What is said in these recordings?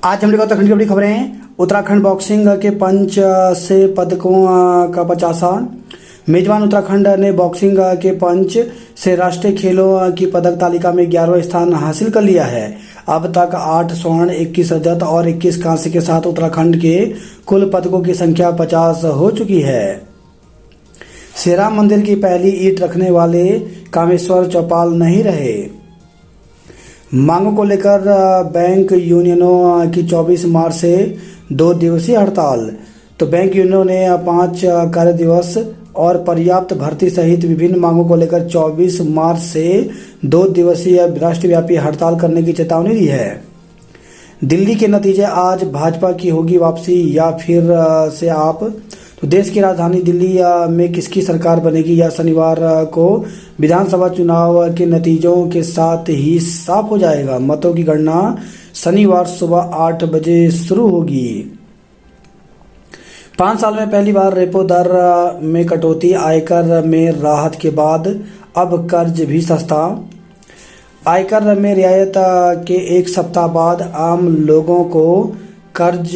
आज हम लोग उत्तराखंड की बड़ी खबरें हैं। उत्तराखंड बॉक्सिंग के पंच से पदकों का 50। मेजबान उत्तराखंड ने बॉक्सिंग के पंच से राष्ट्रीय खेलों की पदक तालिका में 11वां स्थान हासिल कर लिया है। अब तक 8 स्वर्ण, 21 रजत और 21 कांस्य के साथ उत्तराखंड के कुल पदकों की संख्या 50 हो चुकी है। श्री राम मंदिर की पहली ईंट रखने वाले कामेश्वर चौपाल नहीं रहे। मांगों को लेकर बैंक यूनियनों की 24 मार्च से 2 दिवसीय हड़ताल। तो बैंक यूनियनों ने 5 कार्य दिवस और पर्याप्त भर्ती सहित विभिन्न मांगों को लेकर 24 मार्च से 2 दिवसीय राष्ट्रव्यापी हड़ताल करने की चेतावनी दी है। दिल्ली के नतीजे, आज भाजपा की होगी वापसी या फिर से आप। तो देश की राजधानी दिल्ली में किसकी सरकार बनेगी या शनिवार को विधानसभा चुनाव के नतीजों के साथ ही साफ हो जाएगा। मतों की गणना शनिवार सुबह 8 बजे शुरू होगी। 5 साल में पहली बार रेपो दर में कटौती, आयकर में राहत के बाद अब कर्ज भी सस्ता। आयकर में रियायत के 1 सप्ताह बाद आम लोगों को कर्ज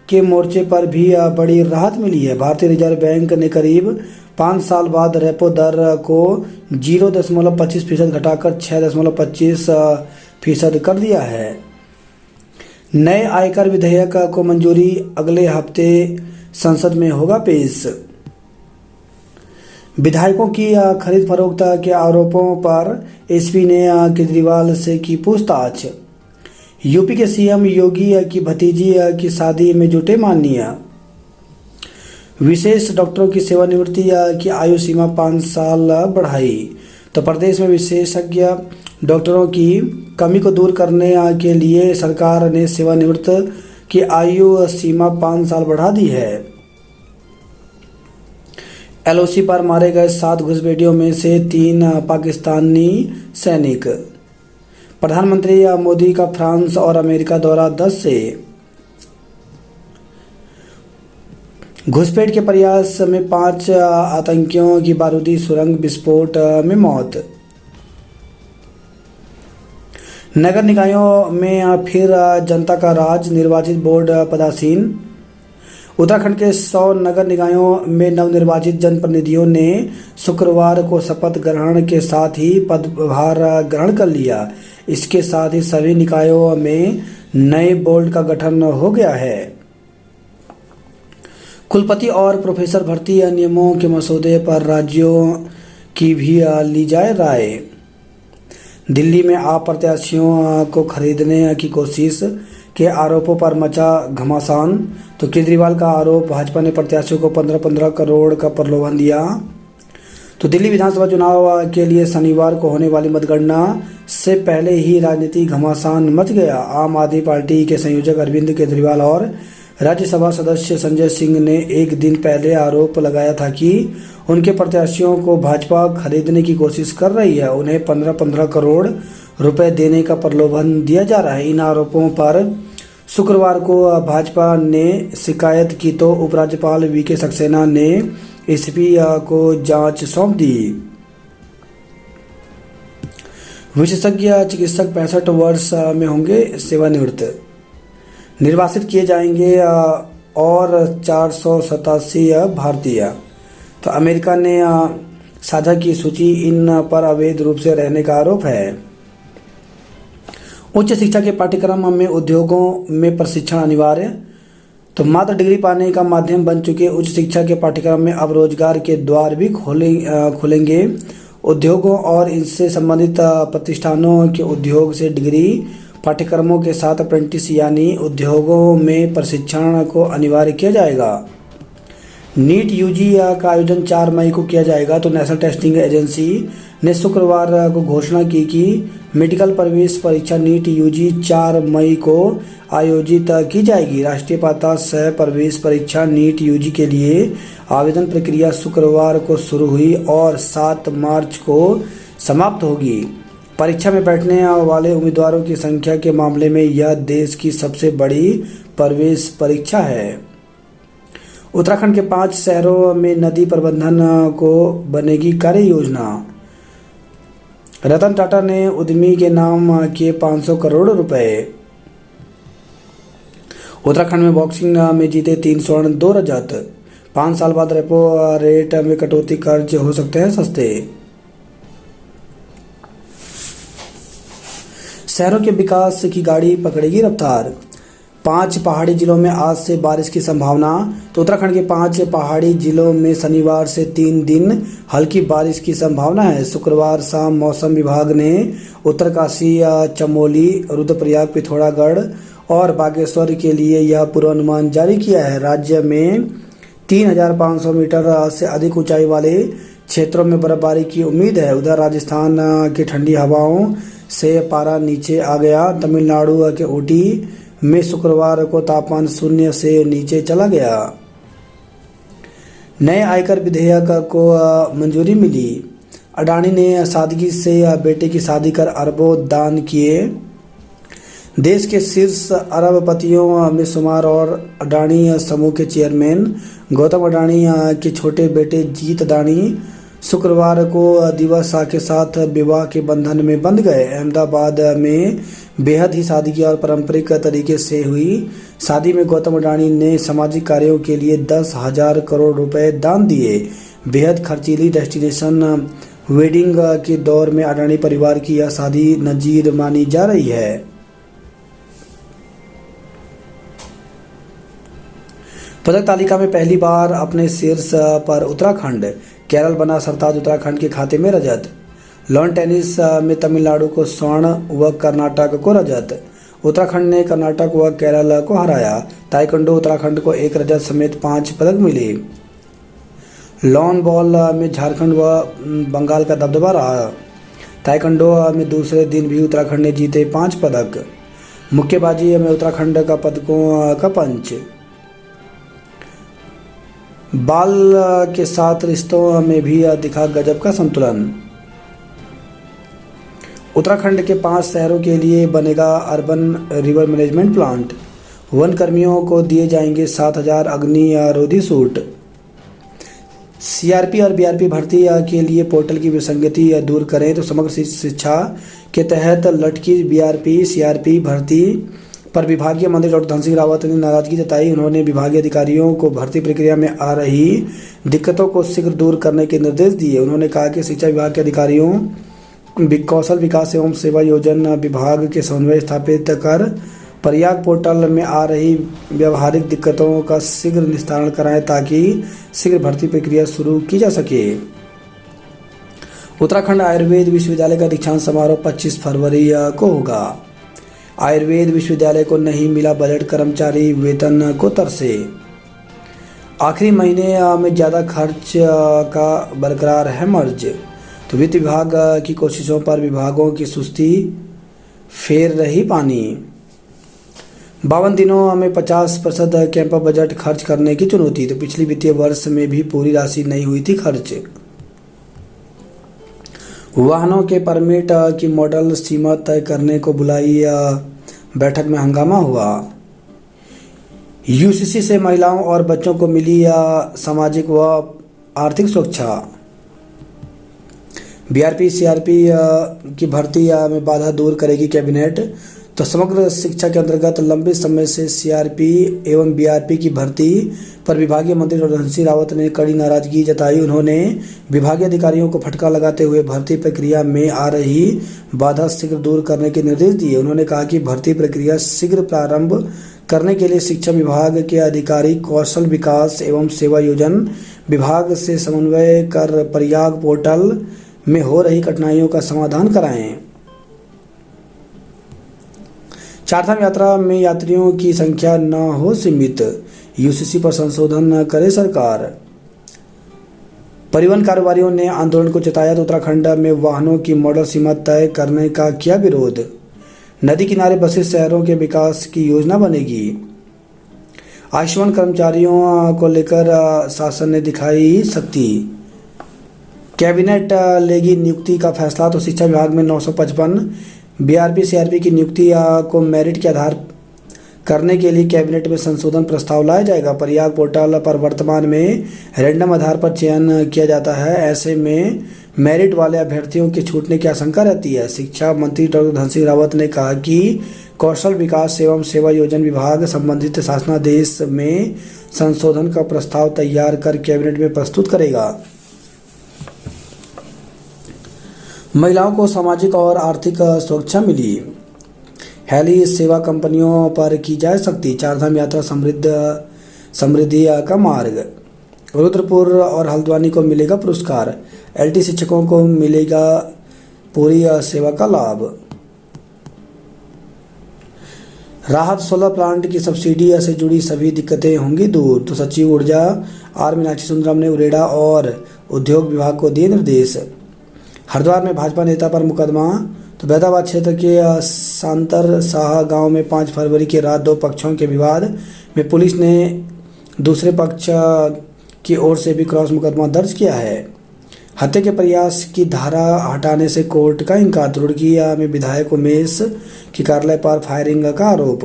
के मोर्चे पर भी बड़ी राहत मिली है। भारतीय रिजर्व बैंक ने करीब 5 साल बाद रेपो दर को 0.25% घटाकर 6.25% कर दिया है। नए आयकर विधेयक को मंजूरी अगले हफ्ते संसद में होगा पेश। विधायकों की खरीद फरोख्त के आरोपों पर एसपी ने केजरीवाल से की पूछताछ। यूपी के सीएम योगी की भतीजी की शादी में जुटे माननीय। विशेष डॉक्टरों की सेवानिवृत्ति की आयु सीमा 5 साल बढ़ाई। तो प्रदेश में विशेषज्ञ डॉक्टरों की कमी को दूर करने के लिए सरकार ने सेवानिवृत्त की आयु सीमा 5 साल बढ़ा दी है। एलओसी पर मारे गए 7 घुसपैठियों में से 3 पाकिस्तानी सैनिक। प्रधानमंत्री मोदी का फ्रांस और अमेरिका दौरा 10 से। घुसपैठ के प्रयास में 5 आतंकियों की बारूदी सुरंग विस्फोट में मौत। नगर निकायों में फिर जनता का राज, निर्वाचित बोर्ड पदासीन। उत्तराखंड के 100 नगर निकायों में नवनिर्वाचित जनप्रतिनिधियों ने शुक्रवार को शपथ ग्रहण के साथ ही पदभार ग्रहण कर लिया। इसके साथ ही सभी निकायों में नए बोर्ड का गठन हो गया है। कुलपति और प्रोफेसर भर्ती नियमों के मसौदे पर राज्यों की भी ली जाए राय। दिल्ली में आप प्रत्याशियों को खरीदने की कोशिश के आरोपों पर मचा घमासान। तो केजरीवाल का आरोप, भाजपा ने प्रत्याशियों को 15-15 करोड़ का प्रलोभन दिया। तो दिल्ली विधानसभा चुनाव के लिए शनिवार को होने वाली मतगणना से पहले ही राजनीतिक घमासान मच गया। आम आदमी पार्टी के संयोजक अरविंद केजरीवाल और राज्यसभा सदस्य संजय सिंह ने एक दिन पहले आरोप लगाया था कि उनके प्रत्याशियों को भाजपा खरीदने की कोशिश कर रही है, उन्हें 15-15 करोड़ रुपए देने का प्रलोभन दिया जा रहा है। इन आरोपों पर शुक्रवार को भाजपा ने शिकायत की तो उपराज्यपाल वीके सक्सेना ने एसपी को जांच सौंप दी। विशेषज्ञ चिकित्सक 65 वर्ष में होंगे सेवानिवृत्त। निर्वासित किए जाएंगे और 487 भारतीय। तो अमेरिका ने साझा की सूची, इन पर अवैध रूप से रहने का आरोप है। उच्च शिक्षा के पाठ्यक्रम में उद्योगों में प्रशिक्षण अनिवार्य। तो मात्र डिग्री पाने का माध्यम बन चुके उच्च शिक्षा के पाठ्यक्रम में अब रोजगार के द्वार भी खुलेंगे। उद्योगों और इनसे संबंधित प्रतिष्ठानों के उद्योग से डिग्री पाठ्यक्रमों के साथ अप्रेंटिस यानी उद्योगों में प्रशिक्षण को अनिवार्य किया जाएगा। नीट यूजी का आयोजन 4 मई को किया जाएगा। तो नेशनल टेस्टिंग एजेंसी ने शुक्रवार को घोषणा की कि मेडिकल प्रवेश परीक्षा नीट यूजी 4 मई को आयोजित की जाएगी। राष्ट्रीय पात्रता सह प्रवेश परीक्षा नीट यूजी के लिए आवेदन प्रक्रिया शुक्रवार को शुरू हुई और 7 मार्च को समाप्त होगी। परीक्षा में बैठने वाले उम्मीदवारों की संख्या के मामले में यह देश की सबसे बड़ी प्रवेश परीक्षा है। उत्तराखंड के 5 शहरों में नदी प्रबंधन को बनेगी कार्य योजना। रतन टाटा ने उद्यमी के नाम किए 500 करोड़ रुपए। उत्तराखंड में बॉक्सिंग में जीते 3 स्वर्ण 2 रजत। 5 साल बाद रेपो रेट में कटौती, कर्ज हो सकते हैं सस्ते। शहरों के विकास की गाड़ी पकड़ेगी रफ्तार। 5 पहाड़ी जिलों में आज से बारिश की संभावना। तो उत्तराखंड के 5 पहाड़ी जिलों में शनिवार से 3 दिन हल्की बारिश की संभावना है। शुक्रवार शाम मौसम विभाग ने उत्तरकाशी, चमोली, रुद्रप्रयाग, पिथौरागढ़ और बागेश्वर के लिए यह पूर्वानुमान जारी किया है। राज्य में 3,500 मीटर से अधिक ऊंचाई वाले क्षेत्रों में बर्फबारी की उम्मीद है। उधर राजस्थान की ठंडी हवाओं से पारा नीचे आ गया। तमिलनाडु के ऊटी में शुक्रवार को तापमान 0 से नीचे चला गया। नए आयकर विधेयक को मंजूरी मिली। अडानी ने सादगी से बेटे की शादी कर अरबों दान किए। देश के शीर्ष अरबपतियों में शुमार और अडानी समूह के चेयरमैन गौतम अडानी के छोटे बेटे जीत अडानी शुक्रवार को दिवस के साथ विवाह के बंधन में बंध गए। अहमदाबाद में बेहद ही सादगी और पारंपरिक तरीके से हुई शादी में गौतम अडानी ने सामाजिक कार्यों के लिए 10,000 करोड़ रुपए दान दिए। बेहद खर्चीली डेस्टिनेशन वेडिंग के दौर में अडानी परिवार की यह शादी नजीर मानी जा रही है। पदक तालिका में पहली बार अपने शीर्ष पर उत्तराखंड। केरल बना सरताज उत्तराखंड के खाते में रजत। लॉन टेनिस में तमिलनाडु को स्वर्ण व कर्नाटक को रजत। उत्तराखंड ने कर्नाटक व केरल को हराया। ताइक्वांडो उत्तराखंड को 1 रजत समेत 5 पदक मिले। लॉन बॉल में झारखंड व बंगाल का दबदबा रहा। ताइक्वांडो में दूसरे दिन भी उत्तराखंड ने जीते 5 पदक। मुक्केबाजी में उत्तराखंड का पदकों का पंच। बाल के साथ रिश्तों में भी दिखा गजब का संतुलन। उत्तराखंड के 5 शहरों के लिए बनेगा urban river management plant. One कर्मियों को दिए जाएंगे 7,000 अग्निरोधी सूट। सीआरपी और बीआरपी भर्ती के लिए पोर्टल की विसंगति दूर करें। तो समग्र शिक्षा के तहत लटकी बीआरपी सीआरपी भर्ती पर विभागीय मंत्री डॉक्टर धन सिंह रावत ने नाराजगी जताई। उन्होंने विभागीय अधिकारियों को भर्ती प्रक्रिया में आ रही दिक्कतों को शीघ्र दूर करने के निर्देश दिए। उन्होंने कहा कि शिक्षा विभाग के अधिकारियों कौशल विकास एवं सेवा योजना विभाग के समन्वय स्थापित कर प्रयाग पोर्टल में आ रही व्यवहारिक दिक्कतों का शीघ्र निस्तारण कराएं ताकि शीघ्र भर्ती प्रक्रिया शुरू की जा सके। उत्तराखंड आयुर्वेद विश्वविद्यालय का दीक्षांत समारोह 25 फरवरी को होगा। आयुर्वेद विश्वविद्यालय को नहीं मिला बजट, कर्मचारी वेतन को तरसे। आखिरी महीने में ज़्यादा खर्च का बरकरार है मर्ज। तो वित्त विभाग की कोशिशों पर विभागों की सुस्ती फेर रही पानी। 52 दिनों में 50% कैंप बजट खर्च करने की चुनौती। तो पिछले वित्तीय वर्ष में भी पूरी राशि नहीं हुई थी खर्च। वाहनों के परमिट की मॉडल सीमा तय करने को बुलाई बैठक में हंगामा हुआ। यूसीसी से महिलाओं और बच्चों को मिली सामाजिक व आर्थिक सुरक्षा। बीआरपी सीआरपी की भर्ती में बाधा दूर करेगी कैबिनेट। तो समग्र शिक्षा के अंतर्गत लंबे समय से सीआरपी एवं बीआरपी की भर्ती पर विभागीय मंत्री डॉक्टर धन सिंह रावत ने कड़ी नाराजगी जताई। उन्होंने विभागीय अधिकारियों को फटकार लगाते हुए भर्ती प्रक्रिया में आ रही बाधा शीघ्र दूर करने के निर्देश दिए। उन्होंने कहा कि भर्ती प्रक्रिया शीघ्र प्रारंभ करने के लिए शिक्षा विभाग के अधिकारी कौशल विकास एवं सेवा योजना विभाग से समन्वय कर प्रयाग पोर्टल में हो रही कठिनाइयों का समाधान कराएं। चारधाम यात्रा में यात्रियों की संख्या न हो सीमित। यूसीसी पर संशोधन करे सरकार। परिवहन कारोबारियों ने आंदोलन को चताया। तो उत्तराखंड में वाहनों की मॉडल सीमा तय करने का किया विरोध। नदी किनारे बसे शहरों के विकास की योजना बनेगी। आयुष्मान कर्मचारियों को लेकर शासन ने दिखाई सख्ती। कैबिनेट लेगी नियुक्ति का फैसला। तो शिक्षा विभाग में 955 बीआरपी सीआरपी की नियुक्ति को मेरिट के आधार करने के लिए कैबिनेट में संशोधन प्रस्ताव लाया जाएगा। प्रयाग पोर्टल पर वर्तमान में रैंडम आधार पर चयन किया जाता है। ऐसे में मेरिट वाले अभ्यर्थियों के छूटने की आशंका रहती है। शिक्षा मंत्री डॉक्टर धन सिंह रावत ने कहा कि कौशल विकास एवं सेवा योजना विभाग संबंधित शासनादेश में संशोधन का प्रस्ताव तैयार कर कैबिनेट में प्रस्तुत करेगा। महिलाओं को सामाजिक और आर्थिक सुरक्षा मिली। हेली सेवा कंपनियों पर की जाए सख्ती। चारधाम यात्रा समृद्धि का मार्ग। रुद्रपुर और हल्द्वानी को मिलेगा पुरस्कार। एलटी शिक्षकों को मिलेगा पूरी सेवा का लाभ। राहत सोलर प्लांट की सब्सिडी से जुड़ी सभी दिक्कतें होंगी दूर। तो सचिव ऊर्जा आर मीनाक्षी सुंदरम ने उरेडा और उद्योग विभाग को दिए निर्देश। हरिद्वार में भाजपा नेता पर मुकदमा। तो बैदाबाद क्षेत्र के सांतर शाह गांव में 5 फरवरी की रात 2 पक्षों के विवाद में पुलिस ने दूसरे पक्ष की ओर से भी क्रॉस मुकदमा दर्ज किया है। हत्या के प्रयास की धारा हटाने से कोर्ट का इनकार। रुड़की में विधायक उमेश के कार्यालय पर फायरिंग का आरोप।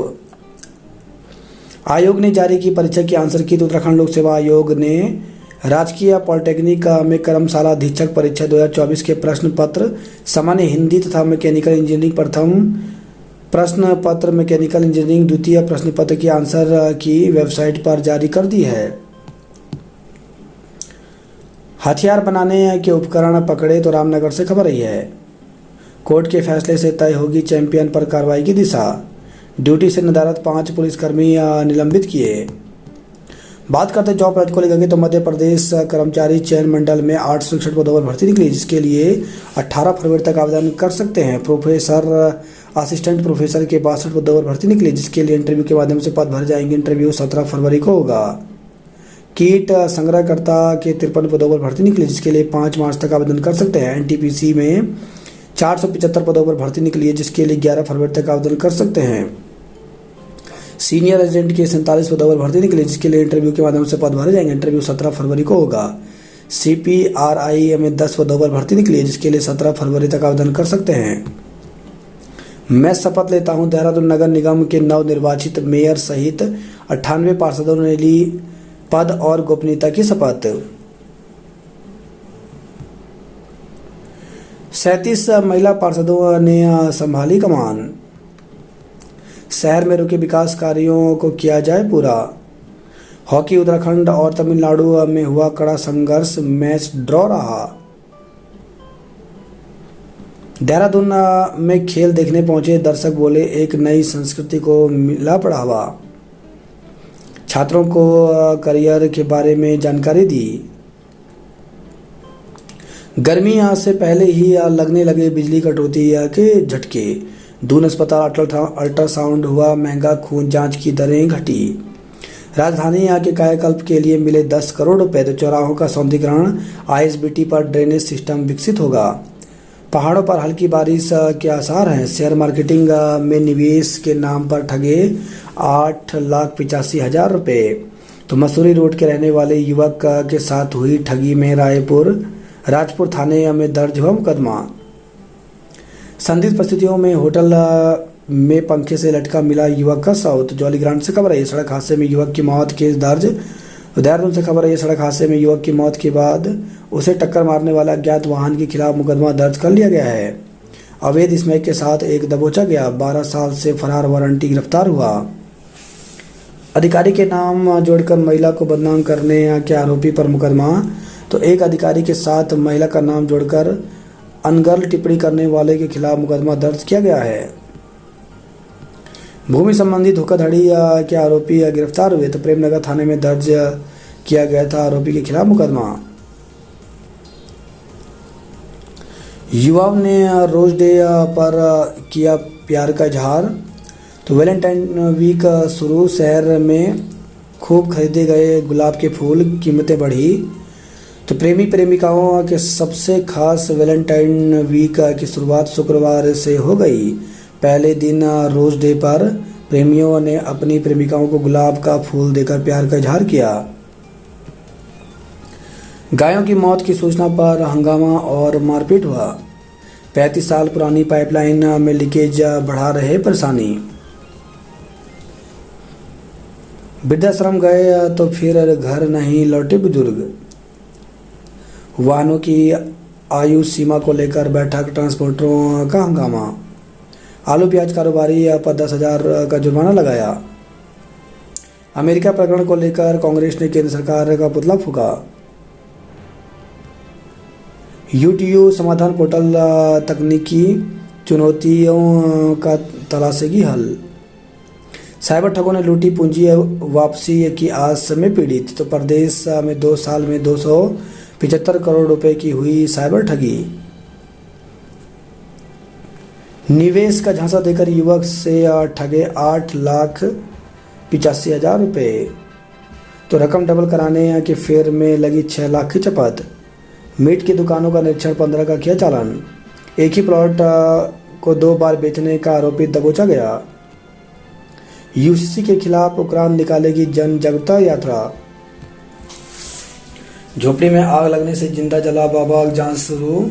आयोग ने जारी की परीक्षा की आंसर की। तो उत्तराखंड लोक सेवा आयोग ने राजकीय पॉलिटेक्निक में कर्मशाला अधीक्षक परीक्षा 2024 के प्रश्न पत्र सामान्य हिंदी तथा मैकेनिकल इंजीनियरिंग प्रथम प्रश्न पत्र, मैकेनिकल इंजीनियरिंग द्वितीय प्रश्न पत्र की आंसर की वेबसाइट पर जारी कर दी है। हथियार बनाने के उपकरण पकड़े। तो रामनगर से खबर आई है। कोर्ट के फैसले से तय होगी चैंपियन पर कार्रवाई की दिशा। ड्यूटी से नदारद 5 पुलिसकर्मी निलंबित किए। बात करते जॉब अपडेट को लेकर के। तो मध्य प्रदेश कर्मचारी चयन मंडल में 861 पदों पर भर्ती निकली, जिसके लिए 18 फरवरी तक आवेदन कर सकते हैं। प्रोफेसर असिस्टेंट प्रोफेसर के 62 पदों पर भर्ती निकली, जिसके लिए इंटरव्यू के माध्यम से पद भरे जाएंगे। इंटरव्यू 17 फरवरी को होगा। कीट संग्रहकर्ता के 53 पदों पर भर्ती निकली, जिसके लिए 5 मार्च तक आवेदन कर सकते हैं। एनटीपीसी में 475 पदों पर भर्ती निकली है, जिसके लिए 11 फरवरी तक आवेदन कर सकते हैं। सीनियर एजेंट के 47 पदों पर भर्ती निकली, जिसके लिए इंटरव्यू के माध्यम से पद भरे जाएंगे। इंटरव्यू 17 फरवरी को होगा। सीपीआरआई में 10 पदों पर भर्ती निकली है, जिसके लिए 17 फरवरी तक आवेदन कर सकते हैं। मैं शपथ लेता हूं। देहरादून नगर निगम के नवनिर्वाचित मेयर सहित 98 पार्षदों ने ली पद और गोपनीयता की शपथ। 37 महिला पार्षदों ने संभाली कमान। शहर में रुके विकास कार्यों को किया जाए पूरा। हॉकी उत्तराखंड और तमिलनाडु में हुआ कड़ा संघर्ष, मैच ड्रॉ रहा। देहरादून में खेल देखने पहुंचे दर्शक बोले, एक नई संस्कृति को मिला बढ़ावा। छात्रों को करियर के बारे में जानकारी दी। गर्मी से पहले ही लगने लगे बिजली कटौती के झटके। दून अस्पताल अल्ट्रासाउंड हुआ महंगा, खून जांच की दरें घटी। राजधानी के कायाकल्प के लिए मिले 10 करोड़ रुपए। तो चौराहों का सौंदर्यीकरण, आईएसबीटी पर ड्रेनेज सिस्टम विकसित होगा। पहाड़ों पर हल्की बारिश के आसार हैं। शेयर मार्केटिंग में निवेश के नाम पर ठगे 8,85,000 रुपये। तो मसूरी रोड के रहने वाले युवक के साथ हुई ठगी में राजपुर थाने में दर्ज हुआ मुकदमा। संदिग्ध परिस्थितियों में होटल में पंखे से लटका मिला युवक का शव। तो जॉलीग्रांट से खबर आई। सड़क हादसे में युवक की मौत केस दर्ज। देहरादून से खबर आई। सड़क हादसे में युवक की मौत के बाद उसे टक्कर मारने वाला अज्ञात वाहन के खिलाफ मुकदमा दर्ज कर लिया गया है। अवैध स्मैक के साथ एक दबोचा गया। 12 साल से फरार वारंटी गिरफ्तार हुआ। अधिकारी के नाम जोड़कर महिला को बदनाम करने के आरोपी पर मुकदमा। तो एक अधिकारी के साथ महिला का नाम जोड़कर अनर्गल टिप्पणी करने वाले के खिलाफ मुकदमा दर्ज किया गया है। भूमि संबंधी धोखाधड़ी के आरोपी गिरफ्तार हुए। तो प्रेमनगर थाने में दर्ज किया गया था आरोपी के खिलाफ मुकदमा। युवाओं ने रोज डे पर किया प्यार का इजहार। तो वैलेंटाइन वीक शुरू, शहर में खूब खरीदे गए गुलाब के फूल, कीमतें बढ़ी। तो प्रेमी प्रेमिकाओं के सबसे खास वैलेंटाइन वीक की शुरुआत शुक्रवार से हो गई। पहले दिन रोज डे पर प्रेमियों ने अपनी प्रेमिकाओं को गुलाब का फूल देकर प्यार का इजहार किया। गायों की मौत की सूचना पर हंगामा और मारपीट हुआ। 35 साल पुरानी पाइपलाइन में लीकेज बढ़ा रहे परेशानी। वृद्धाश्रम गए तो फिर घर नहीं लौटे बुजुर्ग। वाहनों की आयु सीमा को लेकर बैठक, ट्रांसपोर्टरों का हंगामा। आलू प्याज कारोबारी पर 10,000 का जुर्माना लगाया। अमेरिका प्रकरण को लेकर कांग्रेस ने केंद्र सरकार का पुतला फूंका। यूटीयू समाधान पोर्टल तकनीकी चुनौतियों का तलाशेगी हल। साइबर ठगों ने लूटी पूंजी वापसी की आस में पीड़ित। तो प्रदेश में 2 साल में 275 करोड़ रुपए की हुई साइबर ठगी। निवेश का झांसा देकर युवक से ठगे 8,85,000 रुपए। तो रकम डबल कराने के फेर में लगी 6 लाख की चपत। मीट की दुकानों का निरीक्षण 15 का किया चालान। एक ही प्लॉट को 2 बार बेचने का आरोपी दबोचा गया। यूसीसी के खिलाफ उपरांत निकालेगी जन जागरूकता यात्रा। झोपड़ी में आग लगने से जिंदा जला बाबा, जांच शुरू।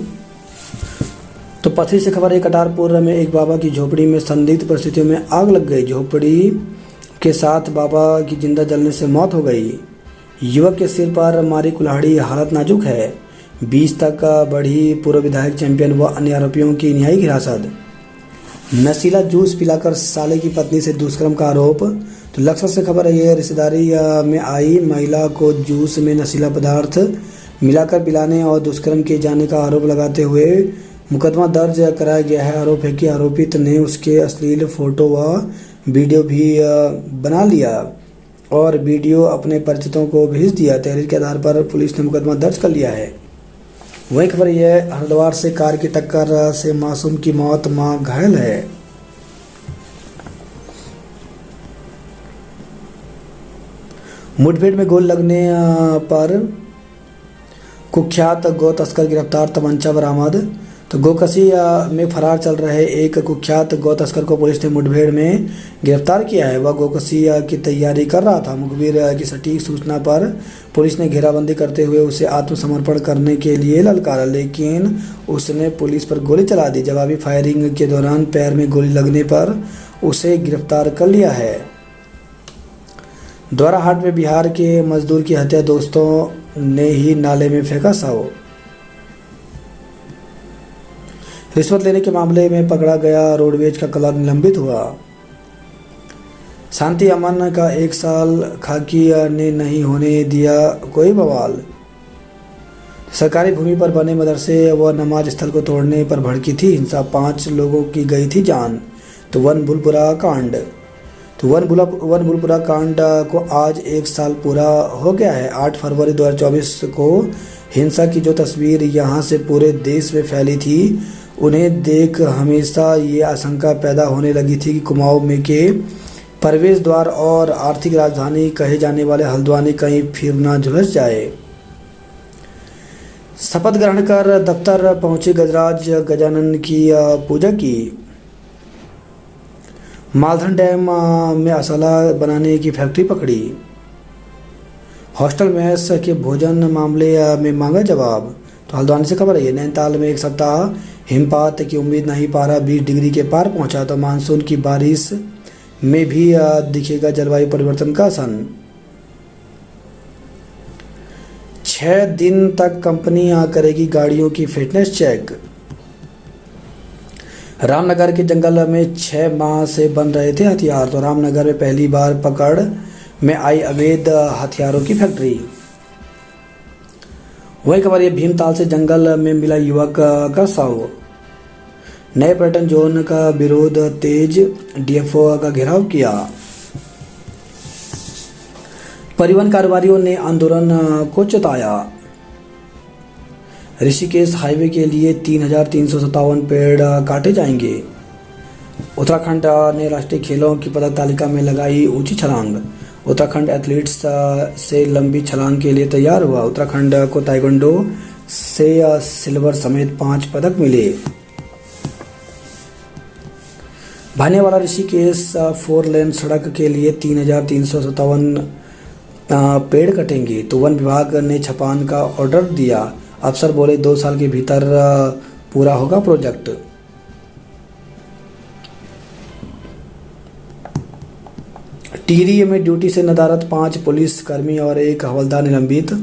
तो पथरी से खबर है, कटारपुर में एक बाबा की झोपड़ी में संदिग्ध परिस्थितियों में आग लग गई। झोपड़ी के साथ बाबा की जिंदा जलने से मौत हो गई। युवक के सिर पर मारी कुल्हाड़ी, हालत नाजुक है। 20 तक बढ़ी पूर्व विधायक चैंपियन व अन्य आरोपियों की न्यायिक हिरासत। नशीला जूस पिलाकर साले की पत्नी से दुष्कर्म का आरोप। तो लक्सर से खबर है, रिश्तेदारी में आई महिला को जूस में नशीला पदार्थ मिलाकर पिलाने और दुष्कर्म किए जाने का आरोप लगाते हुए मुकदमा दर्ज कराया गया है। आरोप है कि आरोपित ने उसके अश्लील फोटो व वीडियो भी बना लिया और वीडियो अपने परिचितों को भेज दिया। तहरीर के आधार पर पुलिस ने मुकदमा दर्ज कर लिया है। वही खबर यह है, हरिद्वार से कार की टक्कर से मासूम की मौत, मां घायल है। मुठभेड़ में गोली लगने पर कुख्यात गौ तस्कर गिरफ्तार, तमंचा बरामद। तो गोकसी में फरार चल रहे एक कुख्यात गौ तस्कर को पुलिस ने मुठभेड़ में गिरफ्तार किया है। वह गोकसी की तैयारी कर रहा था। मुखबिर की सटीक सूचना पर पुलिस ने घेराबंदी करते हुए उसे आत्मसमर्पण करने के लिए ललकारा, लेकिन उसने पुलिस पर गोली चला दी। जवाबी फायरिंग के दौरान पैर में गोली लगने पर उसे गिरफ्तार कर लिया है। द्वाराहाट में बिहार के मजदूर की हत्या, दोस्तों ने ही नाले में फेंका शव। रिश्वत लेने के मामले में पकड़ा गया रोडवेज का क्लर्क निलंबित हुआ। शांति अमन का 1 साल, खाकी ने नहीं होने दिया कोई बवाल। सरकारी भूमि पर बने मदरसे व नमाज स्थल को तोड़ने पर भड़की थी हिंसा, 5 लोगों की गई थी जान। तो वन भूलपुरा कांड, तो वन भूलपुरा कांड को आज 1 साल पूरा हो गया है। 8 फरवरी 2024 को हिंसा की जो तस्वीर यहाँ से पूरे देश में फैली थी, उन्हें देख हमेशा ये आशंका पैदा होने लगी थी कि कुमाऊं में के प्रवेश द्वार और आर्थिक राजधानी कहे जाने वाले हल्द्वानी कहीं फिर ना झुलस जाए। शपथ ग्रहण कर दफ्तर पहुंचे गजराज, गजानन की पूजा की। मालधन डैम में असला बनाने की फैक्ट्री पकड़ी। हॉस्टल मेस के भोजन मामले में मांगा जवाब। तो हल्द्वानी से खबर है, नैनीताल में 1 सप्ताह हिमपात की उम्मीद नहीं, पारा 20 डिग्री के पार पहुंचा। तो मानसून की बारिश में भी दिखेगा जलवायु परिवर्तन का असर। 6 दिन तक कंपनी करेगी गाड़ियों की फिटनेस चेक। रामनगर के जंगल में 6 माह से बन रहे थे हथियार। तो रामनगर में पहली बार पकड़ में आई अवैध हथियारों की फैक्ट्री। वही खबर ये, भीमताल से जंगल में मिला युवक का शव। नए पर्यटन जोन का विरोध तेज, डीएफओ का घेराव किया। परिवहन कारोबारियों ने आंदोलन को चेताया। ऋषिकेश हाईवे के लिए 3,357 पेड़ काटे जाएंगे। उत्तराखंड ने राष्ट्रीय खेलों की पदक तालिका में लगाई ऊंची छलांग। उत्तराखंड एथलीट्स से लंबी छलांग के लिए तैयार हुआ। उत्तराखंड को ताइक्वांडो से सिल्वर समेत 5 पदक मिले। भानेवाला ऋषिकेश 4 लेन सड़क के लिए 3,357 पेड़ कटेंगे। तो वन विभाग ने छपान का ऑर्डर दिया। अफसर बोले 2 साल के भीतर पूरा होगा प्रोजेक्ट। टिहरी में ड्यूटी से नदारद 5 पुलिसकर्मी और 1 हवलदार निलंबित।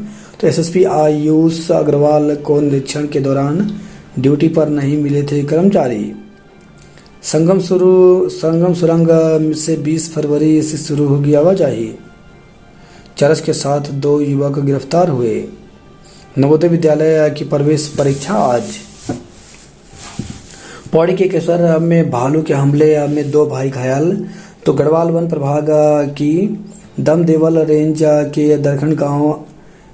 तो एसएसपी आयुष अग्रवाल को निरीक्षण के दौरान ड्यूटी पर नहीं मिले थे कर्मचारी। संगम सुरंग से 20 फरवरी से शुरू होगी आवाजाही। चरस के साथ 2 युवक गिरफ्तार हुए। नवोदय विद्यालय की प्रवेश परीक्षा आज। पौड़ी के केसर में भालू के हमले में 2 भाई घायल। तो गढ़वाल वन प्रभाग की दमदेवल रेंज के दरखंड गांव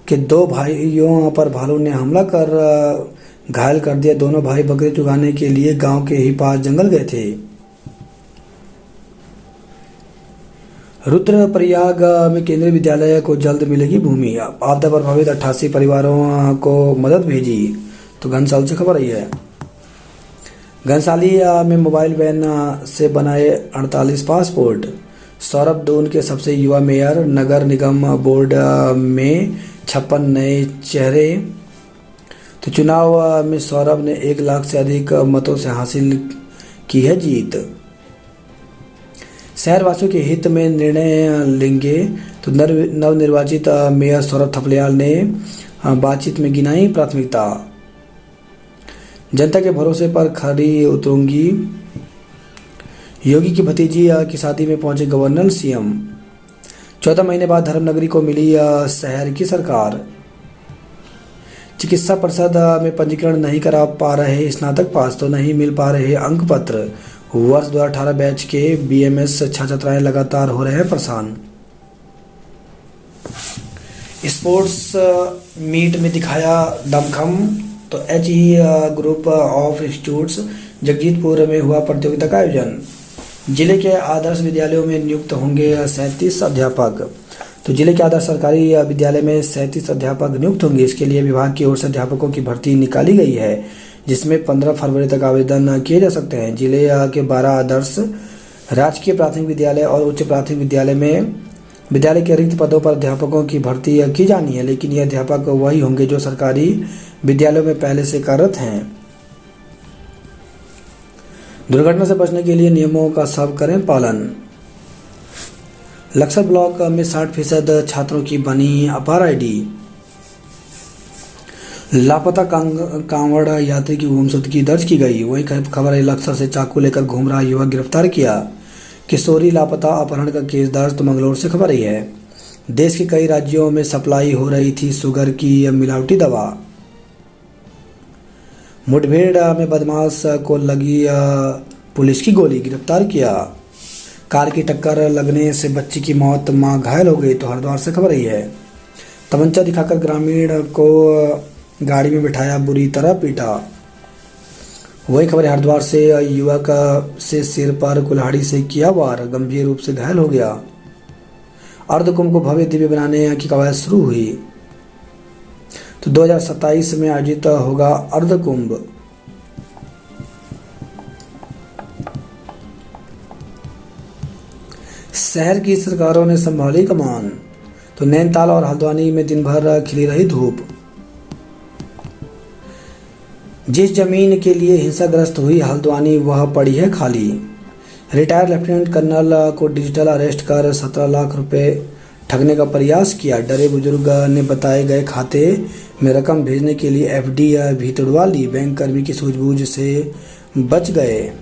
के 2 भाइयों पर भालू ने हमला कर घायल कर दिया। दोनों भाई बकरी चुगाने के लिए गांव के ही पास जंगल गए थे। रुद्रप्रयाग में केंद्रीय विद्यालय को जल्द मिलेगी भूमि। आपदा प्रभावित 88 परिवारों को मदद भेजी। तो घनसाली से खबर आई है। घनसाली में मोबाइल वैन से बनाए 48 पासपोर्ट। सौरभ दून के सबसे युवा मेयर। नगर निगम बोर्ड में 56 नए चेहरे। तो चुनाव में सौरभ ने 1 लाख से अधिक मतों से हासिल की है जीत। शहरवासियों के हित में निर्णय लेंगे। तो नवनिर्वाचित मेयर सौरभ थपलियाल ने बातचीत में गिनाई प्राथमिकता। जनता के भरोसे पर खरी उतरूंगी। योगी की भतीजी की शादी में पहुंचे गवर्नर सीएम। 14 महीने बाद धर्मनगरी को मिली शहर की सरकार। चिकित्सा परिषद में पंजीकरण नहीं करा पा रहे स्नातक पास तो नहीं मिल पा रहे अंक पत्र। वर्ष 2018 बैच के बीएमएस छात्राएं लगातार हो रहे हैं परेशान। स्पोर्ट्स मीट में दिखाया दमखम। तो HE group of institutes Jagjitpur में हुआ प्रतियोगिता का आयोजन। जिले के आदर्श विद्यालयों में नियुक्त होंगे 37 अध्यापक। तो जिले के आदर्श सरकारी विद्यालय में 37 अध्यापक नियुक्त होंगे। इसके लिए विभाग की ओर से अध्यापकों की भर्ती निकाली गई है, जिसमें 15 फरवरी तक आवेदन किए जा सकते हैं। जिले के 12 आदर्श राजकीय प्राथमिक विद्यालय और उच्च प्राथमिक विद्यालय में विद्यालय के रिक्त पदों पर अध्यापकों की भर्ती की जानी है, लेकिन ये अध्यापक वही होंगे जो सरकारी विद्यालयों में पहले से कार्यरत हैं। दुर्घटना से बचने के लिए नियमों का सब करें पालन। लक्सर ब्लॉक में 60% छात्रों की बनी अपार आईडी। लापता कांवड़ यात्री की गुमशुदगी दर्ज की गई। वही खबर है, लक्सर से चाकू लेकर घूम रहा युवक गिरफ्तार किया। किशोरी लापता अपहरण का केस दर्ज। तो मंगलौर से खबर आई है। देश के कई राज्यों में सप्लाई हो रही थी शुगर की मिलावटी दवा। मुठभेड़ में बदमाश को लगी पुलिस की गोली, गिरफ्तार किया। कार की टक्कर लगने से बच्ची की मौत, मां घायल हो गई। तो हरिद्वार से खबर आई है। तमंचा दिखाकर ग्रामीण को गाड़ी में बिठाया, बुरी तरह पीटा। वही खबर हरिद्वार से, युवक से सिर पर कुल्हाड़ी से किया वार, गंभीर रूप से घायल हो गया। अर्धकुंभ को भव्य दिव्य बनाने की कवायद शुरू हुई। तो 2027 में आयोजित होगा अर्धकुंभ। शहर की सरकारों ने संभाली कमान। तो नैनीताल और हल्द्वानी में दिन भर खिली रही धूप। जिस जमीन के लिए हिंसाग्रस्त हुई हल्द्वानी, वह पड़ी है खाली। रिटायर्ड लेफ्टिनेंट कर्नल को डिजिटल अरेस्ट कर 17 लाख रुपए ठगने का प्रयास किया। डरे बुजुर्ग ने बताए गए खाते में रकम भेजने के लिए एफडी भी तुड़वा ली। बैंक कर्मी की सूझबूझ से बच गए।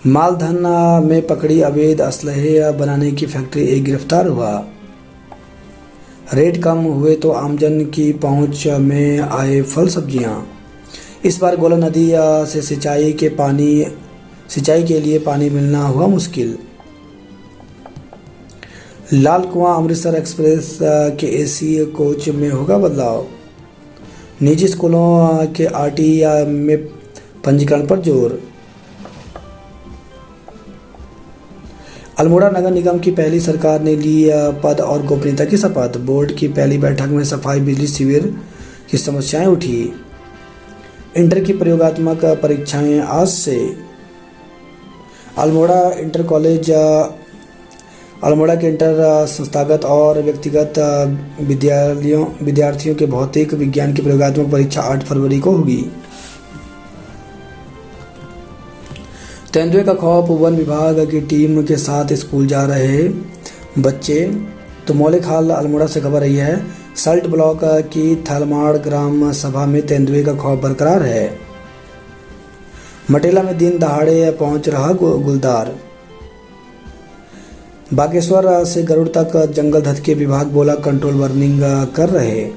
मालधन में पकड़ी अवैध असलहे बनाने की फैक्ट्री, एक गिरफ्तार हुआ। रेट कम हुए तो आमजन की पहुंच में आए फल सब्जियां। इस बार गोला नदी से सिंचाई के लिए पानी मिलना हुआ मुश्किल। लाल कुआं अमृतसर एक्सप्रेस के एसी कोच में होगा बदलाव। निजी स्कूलों के आरटीई में पंजीकरण पर जोर। अल्मोड़ा नगर निगम की पहली सरकार ने ली पद और गोपनीयता की शपथ। बोर्ड की पहली बैठक में सफाई, बिजली, शिविर की समस्याएं उठी। इंटर की प्रयोगात्मक परीक्षाएं आज से। अल्मोड़ा के इंटर संस्थागत और व्यक्तिगत विद्यार्थियों के भौतिक विज्ञान की प्रयोगात्मक परीक्षा 8 फरवरी को होगी। तेंदुए का खौफ, वन विभाग की टीम के साथ स्कूल जा रहे बच्चे। तो मौलिक हाल अल्मोड़ा से खबर आई है। सल्ट ब्लॉक की थलमाड़ ग्राम सभा में तेंदुए का खौफ बरकरार है। मटेला में दिन दहाड़े पहुंच रहा गुलदार। बागेश्वर से गरुड़ तक जंगल धधके, विभाग बोला कंट्रोल वार्निंग कर रहे।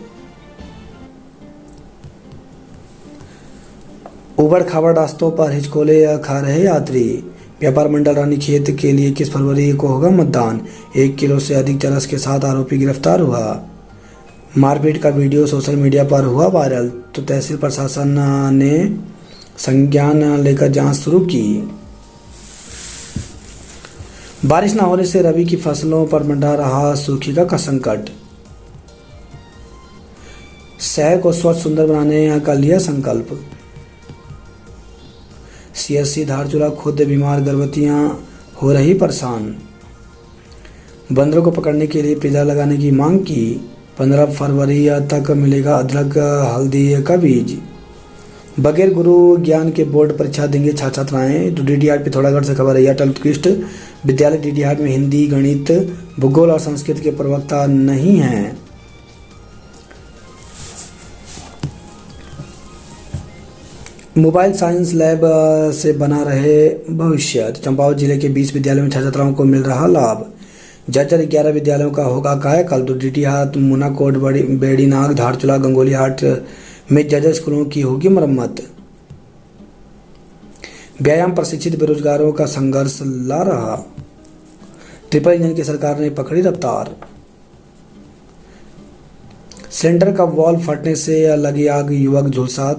उबड़ खाबड़ रास्तों पर हिचकोले खा रहे यात्री। व्यापार मंडल रानीखेत के लिए 21 फरवरी को होगा मतदान। 1 किलो से अधिक चरस के साथ आरोपी गिरफ्तार हुआ। मारपीट का वीडियो सोशल मीडिया पर हुआ वायरल। तो तहसील प्रशासन ने संज्ञान लेकर जांच शुरू की। बारिश न होने से रबी की फसलों पर मंडरा रहा सूखी का संकट। शहर को स्वच्छ सुंदर बनाने का लिया संकल्प। सीएससी धारचूला खुद बीमार, गर्भवतियां हो रही परेशान। बंदरों को पकड़ने के लिए पिंजरा लगाने की मांग की। 15 फरवरी तक मिलेगा अदरक हल्दी का बीज। बगैर गुरु ज्ञान के बोर्ड परीक्षा देंगे छात्र छात्राएं। तो डीडीआर पे थोड़ा से खबर है। अटल उत्कृष्ट विद्यालय डीडीआर में हिंदी, गणित, भूगोल और संस्कृत के प्रवक्ता नहीं हैं। मोबाइल साइंस लैब से बना रहे भविष्य। चंपावत जिले के 20 विद्यालयों में छात्र छात्राओं को मिल रहा लाभ। जर्जर 11 विद्यालयों का होगा कायाकल्प। तो डीटीहाट, मुनाकोट, बेड़ीनाग, धारचूला, गंगोलीहाट में जर्जर स्कूलों की होगी मरम्मत। व्यायाम प्रशिक्षित बेरोजगारों का संघर्ष ला रहा। ट्रिपल इंजन की सरकार ने पकड़ी रफ्तार। सिलेंडर का वॉल्व फटने से लगी आग, युवक झुलसा।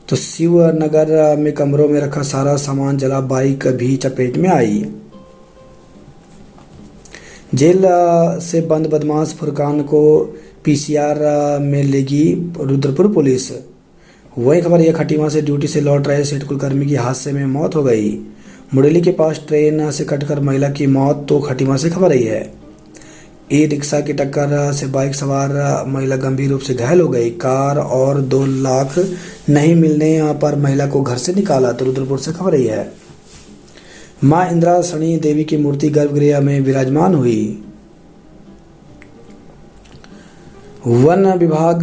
तो शिवनगर में कमरों में रखा सारा सामान जला, बाइक भी चपेट में आई। जेल से बंद बदमाश फुरकान को पीसीआर में लेगी रुद्रपुर पुलिस। वही खबर यह खटीमा से ड्यूटी से लौट रहे सिडकुल कर्मी की हादसे में मौत हो गई। मुडेली के पास ट्रेन से कटकर महिला की मौत। तो खटीमा से खबर आई है। ई रिक्शा की टक्कर से बाइक सवार महिला गंभीर रूप से घायल हो गई। कार और 2 लाख नहीं मिलने पर महिला को घर से निकाला। तो रुद्रपुर से खबर आई है। मां इंद्रासनी देवी की मूर्ति गर्भगृह में विराजमान हुई। वन विभाग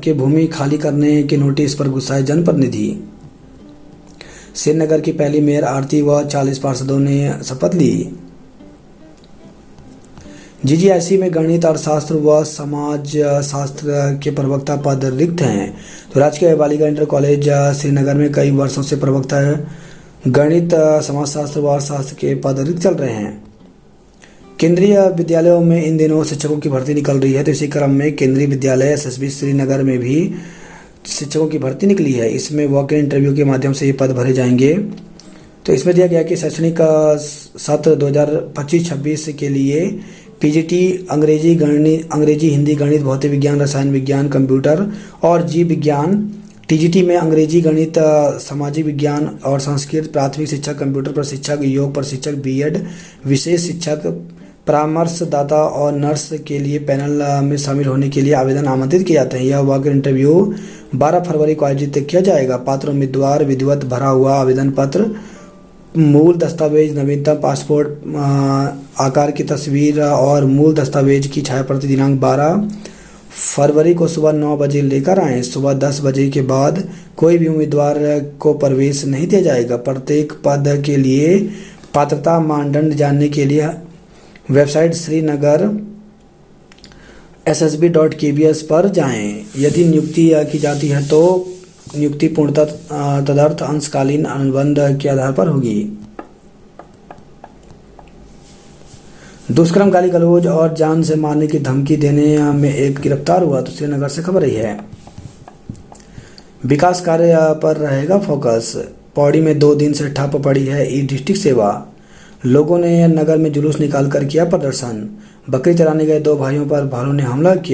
के भूमि खाली करने के नोटिस पर गुस्साए जनप्रतिनिधि। श्रीनगर की पहली मेयर आरती व 40 पार्षदों ने शपथ ली। जीजीआईसी में गणित, अर्थशास्त्र व समाज शास्त्र के प्रवक्ता पद रिक्त हैं। तो राजकीय बालिका इंटर कॉलेज श्रीनगर में कई वर्षों से प्रवक्ता गणित, समाजशास्त्र व अर्थशास्त्र के पद रिक्त चल रहे हैं। केंद्रीय विद्यालयों में इन दिनों शिक्षकों की भर्ती निकल रही है। तो इसी क्रम में केंद्रीय विद्यालय एसएसबी श्रीनगर में भी शिक्षकों की भर्ती निकली है। इसमें वॉक इन इंटरव्यू के माध्यम से ये पद भरे जाएंगे। तो इसमें दिया गया कि शैक्षणिक सत्र 2025-26 के लिए पीजीटी अंग्रेजी, हिंदी, गणित, भौतिक विज्ञान, रसायन विज्ञान, कंप्यूटर और जीव विज्ञान। टीजीटी में अंग्रेजी, गणित, सामाजिक विज्ञान और संस्कृत, प्राथमिक शिक्षक, कंप्यूटर प्रशिक्षक, योग प्रशिक्षक, बीएड, विशेष शिक्षक, परामर्शदाता और नर्स के लिए पैनल में शामिल होने के लिए आवेदन आमंत्रित किए जाते हैं। यह वॉक इन इंटरव्यू 12 फरवरी को आयोजित किया जाएगा। पात्र उम्मीदवार विधिवत भरा हुआ आवेदन पत्र, मूल दस्तावेज, नवीनतम पासपोर्ट आकार की तस्वीर और मूल दस्तावेज की छायाप्रति दिनांक 12 फरवरी को सुबह 9 बजे लेकर आएं। सुबह 10 बजे के बाद कोई भी उम्मीदवार को प्रवेश नहीं दिया जाएगा। प्रत्येक पद के लिए पात्रता मानदंड जानने के लिए वेबसाइट श्रीनगर ssb.kbs पर जाएं। यदि नियुक्ति की जाती है तो नियुक्ति पूर्णतः तदर्थ अंशकालीन अनुबंध के आधार पर होगी। दुष्कर्म, गाली गलौज और जान से मारने की धमकी देने में एक गिरफ्तार हुआ। तो श्रीनगर से खबर आई है। विकास कार्य पर रहेगा फोकस। पौड़ी में 2 दिन से ठप पड़ी है ई डिस्ट्रिक्ट सेवा। लोगों ने नगर में जुलूस निकालकर किया प्रदर्शन। बकरी चराने गए 2 भाइयों पर भालू ने हमला किया।